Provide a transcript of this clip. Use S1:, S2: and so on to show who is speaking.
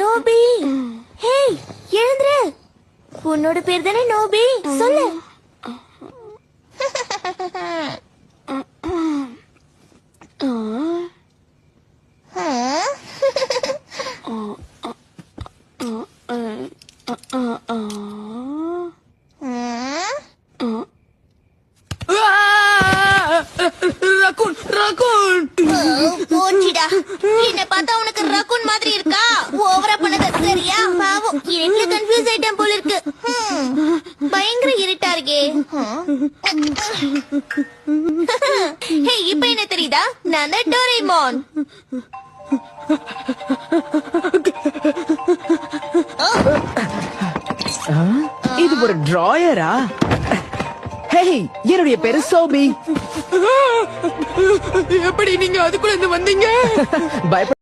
S1: நோபி, ஹே, எழுந்துரு. உன்னோட பேர் தானே நோபி, சொல்லு. போச்சுடா. என்ன பார்த்தா உனக்கு ரக்கூன் மாதிரி இருக்கா? ஓவரா பண்ணது சரியா? பாவம், என்ன கன்ஃபியூஸ் ஆயிட்டேன் போல இருக்கு. பயங்கர இருட்டா இருக்கே. ஹே, இப்ப என்ன தெரியுதா? நான் தான் டோரேமான்.
S2: இது ஒரு டிராயரா? ஹேய், என்னுடைய பேரு சோபி.
S3: எப்படி நீங்க அதுக்குள்ள இருந்து வந்தீங்க?
S2: பயப்பட